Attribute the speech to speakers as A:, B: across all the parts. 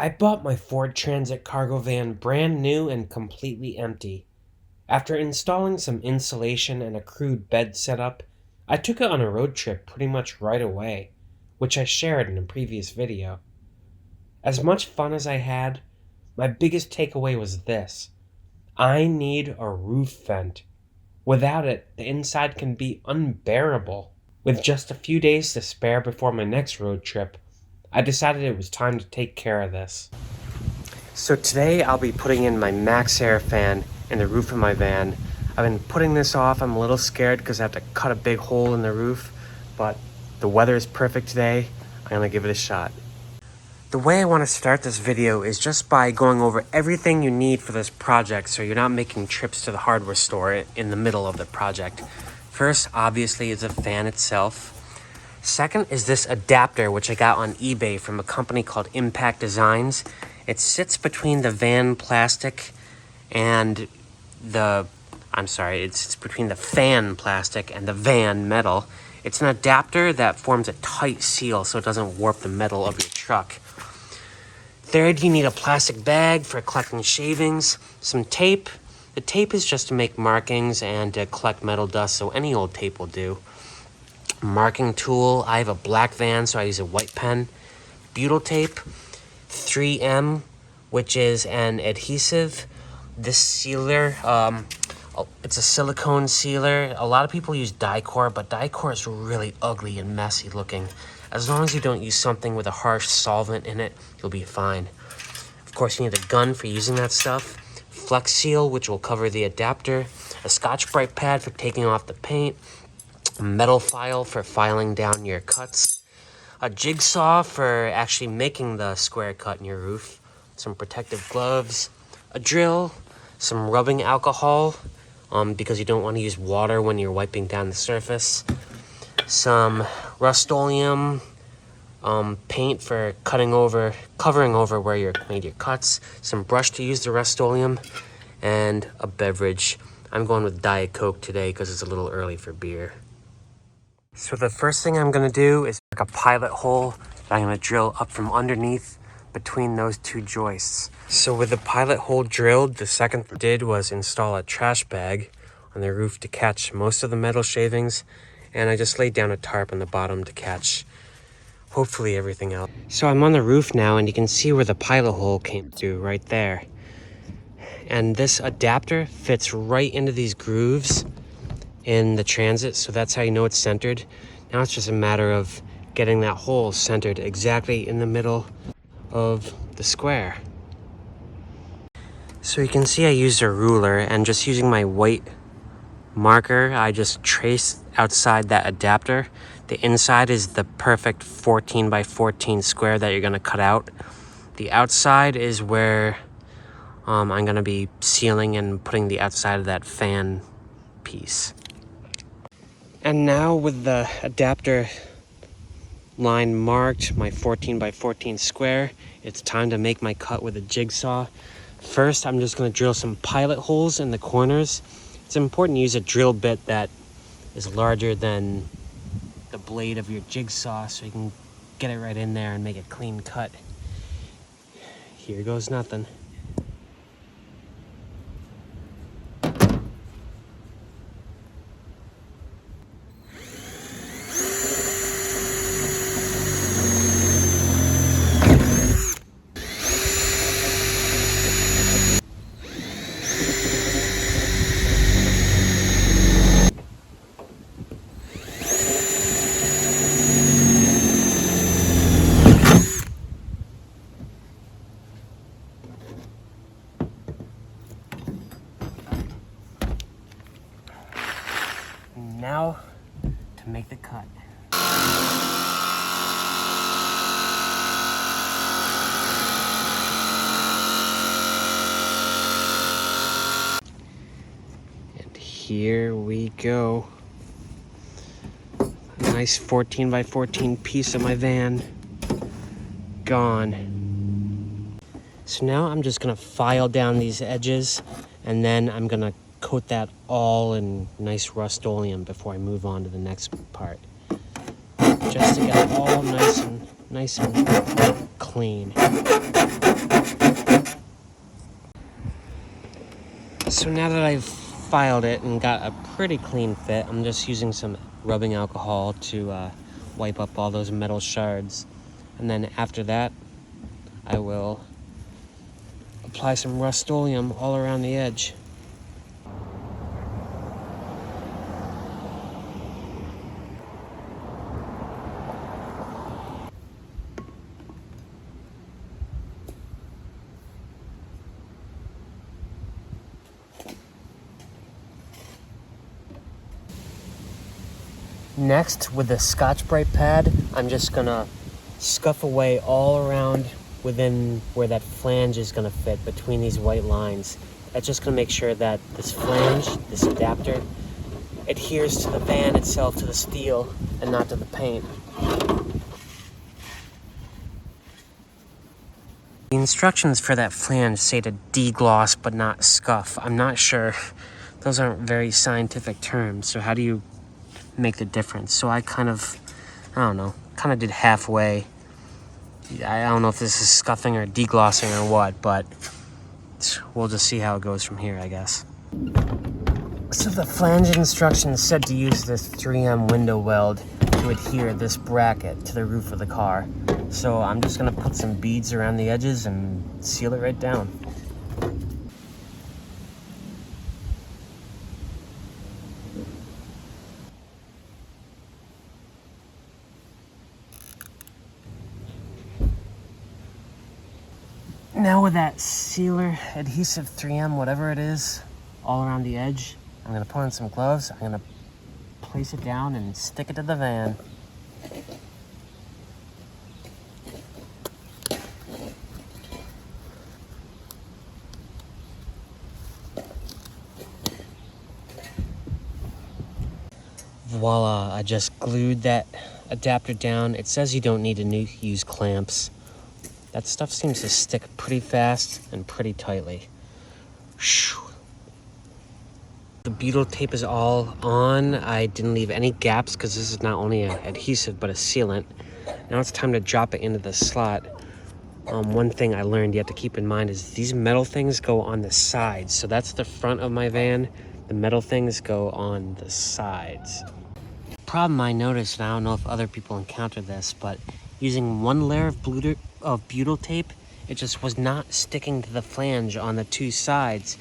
A: I bought my Ford Transit cargo van brand new and completely empty. After installing some insulation and a crude bed setup, I took it on a road trip pretty much right away, which I shared in a previous video. As much fun as I had, my biggest takeaway was this: I need a roof vent. Without it, the inside can be unbearable. With just a few days to spare before my next road trip, I decided it was time to take care of this. So today I'll be putting in my MaxxAir fan in the roof of my van. I've been putting this off. I'm a little scared because I have to cut a big hole in the roof, but the weather is perfect today. I'm gonna give it a shot. The way I want to start this video is just by going over everything you need for this project so you're not making trips to the hardware store in the middle of the project. First, obviously, is the fan itself. Second is this adapter, which I got on eBay from a company called Impact Designs. It sits between the van plastic and it sits between the fan plastic and the van metal. It's an adapter that forms a tight seal so it doesn't warp the metal of your truck. Third, you need a plastic bag for collecting shavings, some tape. The tape is just to make markings and to collect metal dust, so any old tape will do. Marking tool, I have a black van, so I use a white pen. Butyl tape, 3M, which is an adhesive. This sealer, it's a silicone sealer. A lot of people use Dicor, but Dicor is really ugly and messy looking. As long as you don't use something with a harsh solvent in it, you'll be fine. Of course, you need a gun for using that stuff. Flex Seal, which will cover the adapter. A Scotch-Brite pad for taking off the paint. A metal file for filing down your cuts. A jigsaw for actually making the square cut in your roof. Some protective gloves. A drill. Some rubbing alcohol, because you don't want to use water when you're wiping down the surface. Some Rust-Oleum paint for covering over where you made your cuts. Some brush to use the Rust-Oleum, and a beverage. I'm going with Diet Coke today because it's a little early for beer. So the first thing I'm going to do is make a pilot hole that I'm going to drill up from underneath between those two joists. So with the pilot hole drilled, the second thing I did was install a trash bag on the roof to catch most of the metal shavings, and I just laid down a tarp on the bottom to catch hopefully everything else. So I'm on the roof now, and you can see where the pilot hole came through right there. And this adapter fits right into these grooves in the transit, so that's how you know it's centered. Now it's just a matter of getting that hole centered exactly in the middle of the square. So you can see I used a ruler, and just using my white marker, I just traced outside that adapter. The inside is the perfect 14 by 14 square that you're going to cut out. The outside is where I'm going to be sealing and putting the outside of that fan piece. And now with the adapter line marked, my 14 by 14 square, it's time to make my cut with a jigsaw. First, I'm just going to drill some pilot holes in the corners. It's important to use a drill bit that is larger than the blade of your jigsaw so you can get it right in there and make a clean cut. Here goes nothing. Now to make the cut. And here we go. A nice 14 by 14 piece of my van gone. So now I'm just gonna file down these edges, and then I'm gonna coat that all in nice Rust-Oleum before I move on to the next part. Just to get it all nice and nice and clean. So now that I've filed it and got a pretty clean fit, I'm just using some rubbing alcohol to wipe up all those metal shards. And then after that, I will apply some Rust-Oleum all around the edge. Next, with the Scotch-Brite pad, I'm just gonna scuff away all around within where that flange is gonna fit between these white lines. That's just gonna make sure that this flange, this adapter, adheres to the van itself, to the steel, and not to the paint. The instructions for that flange say to degloss but not scuff. I'm not sure. Those aren't very scientific terms, so how do you make the difference? So I kind of did halfway. I don't know if this is scuffing or deglossing or what, but we'll just see how it goes from here, I guess. So the flange instructions said to use this 3M window weld to adhere this bracket to the roof of the car. So I'm just gonna put some beads around the edges and seal it right down. Now with that sealer, adhesive 3M, whatever it is, all around the edge, I'm gonna put on some gloves, I'm gonna place it down and stick it to the van. Voila, I just glued that adapter down. It says you don't need to use clamps. That stuff seems to stick pretty fast and pretty tightly. The butyl tape is all on. I didn't leave any gaps because this is not only an adhesive but a sealant. Now it's time to drop it into the slot. One thing I learned you have to keep in mind is these metal things go on the sides. So that's the front of my van. The metal things go on the sides. Problem I noticed, and I don't know if other people encounter this, but using one layer of butyl tape, it just was not sticking to the flange on the two sides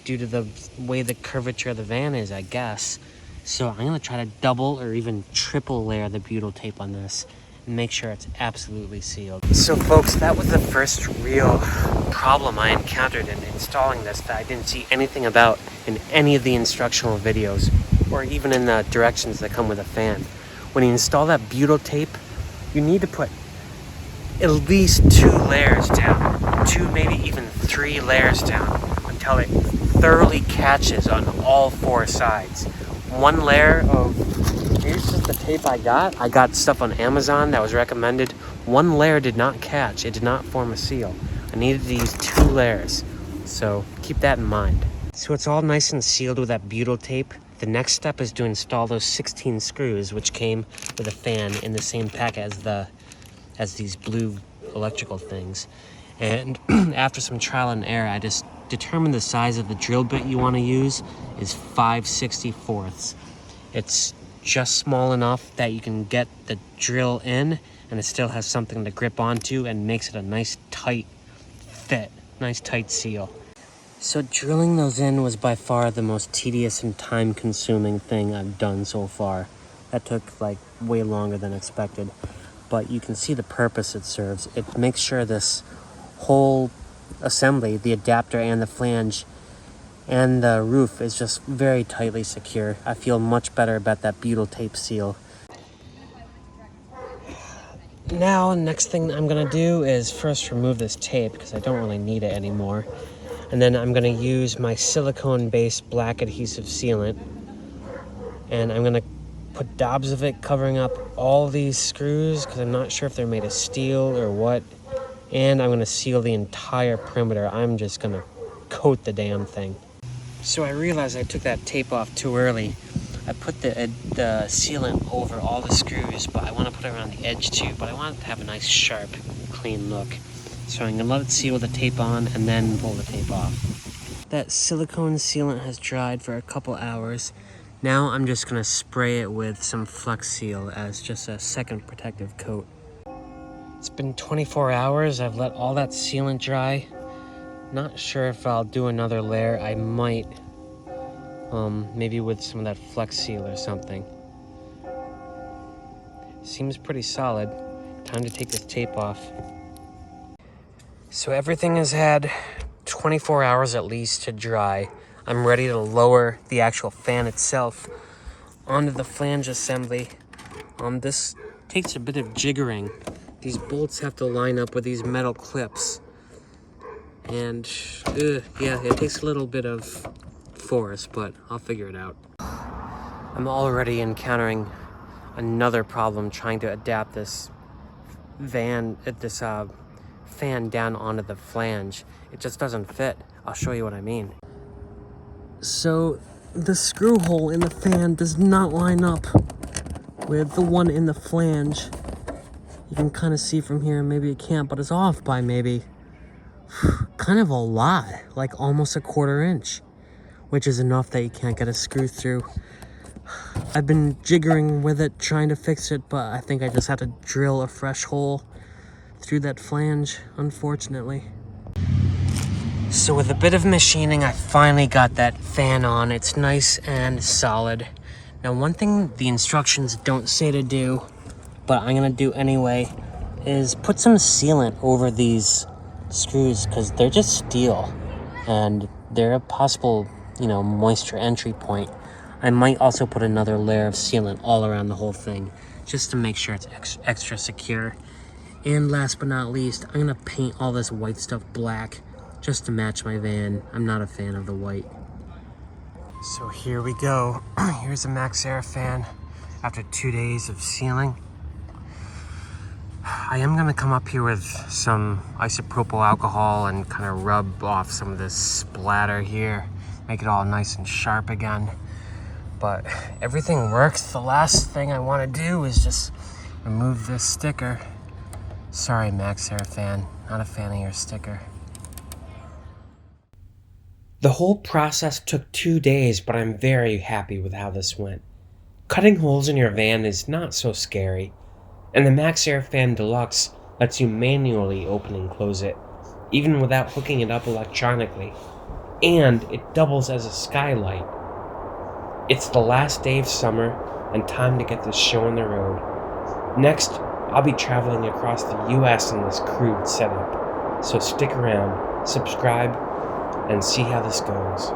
A: due to the way the curvature of the van is, I guess. So I'm gonna try to double or even triple layer the butyl tape on this and make sure it's absolutely sealed. So folks, that was the first real problem I encountered in installing this that I didn't see anything about in any of the instructional videos or even in the directions that come with a fan. When you install that butyl tape, you need to put at least 2 layers down, 2, maybe even 3 layers down until it thoroughly catches on all 4 sides. One layer of, here's just the tape I got stuff on Amazon that was recommended. One layer did not catch, it did not form a seal. I needed to use 2 layers, so keep that in mind. So it's all nice and sealed with that butyl tape. The next step is to install those 16 screws, which came with a fan in the same pack as these blue electrical things. And after some trial and error, I just determined the size of the drill bit you want to use is 5/64. It's just small enough that you can get the drill in and it still has something to grip onto and makes it a nice tight fit, nice tight seal. So drilling those in was by far the most tedious and time-consuming thing I've done so far. That took like way longer than expected. But you can see the purpose it serves. It makes sure this whole assembly, the adapter and the flange and the roof, is just very tightly secure. I feel much better about that butyl tape seal. Now, next thing I'm gonna do is first remove this tape because I don't really need it anymore. And then I'm gonna use my silicone-based black adhesive sealant. And I'm gonna put dabs of it covering up all these screws because I'm not sure if they're made of steel or what. And I'm gonna seal the entire perimeter. I'm just gonna coat the damn thing. So I realized I took that tape off too early. I put the sealant over all the screws, but I want to put it around the edge too, but I want it to have a nice sharp, clean look. So I'm gonna let it seal with the tape on and then pull the tape off. That silicone sealant has dried for a couple hours. Now I'm just gonna spray it with some Flex Seal as just a second protective coat. It's been 24 hours, I've let all that sealant dry. Not sure if I'll do another layer. I might, maybe with some of that Flex Seal or something. Seems pretty solid. Time to take this tape off. So everything has had 24 hours at least to dry. I'm ready to lower the actual fan itself onto the flange assembly. This takes a bit of jiggering. These bolts have to line up with these metal clips. And yeah, it takes a little bit of force, but I'll figure it out. I'm already encountering another problem trying to adapt this fan down onto the flange. It just doesn't fit. I'll show you what I mean. So the screw hole in the fan does not line up with the one in the flange. You can kind of see from here, maybe you can't, but it's off by maybe kind of a lot, like almost a 1/4 inch, which is enough that you can't get a screw through. I've been jiggering with it, trying to fix it, but I think I just had to drill a fresh hole through that flange, unfortunately. So with a bit of machining, I finally got that fan on. It's nice and solid. Now, one thing the instructions don't say to do, but I'm gonna do anyway, is put some sealant over these screws, because they're just steel and they're a possible, moisture entry point. I might also put another layer of sealant all around the whole thing, just to make sure it's extra secure. And last but not least, I'm gonna paint all this white stuff black, just to match my van. I'm not a fan of the white. So here we go. Here's a MaxxAir Fan after 2 days of sealing. I am gonna come up here with some isopropyl alcohol and kind of rub off some of this splatter here, make it all nice and sharp again. But everything works. The last thing I want to do is just remove this sticker. Sorry, MaxxAir Fan, not a fan of your sticker. The whole process took 2 days, but I'm very happy with how this went. Cutting holes in your van is not so scary, and the MaxxAir Fan Deluxe lets you manually open and close it, even without hooking it up electronically, and it doubles as a skylight. It's the last day of summer, and time to get this show on the road. Next, I'll be traveling across the US in this crude setup, so stick around, subscribe, and see how this goes.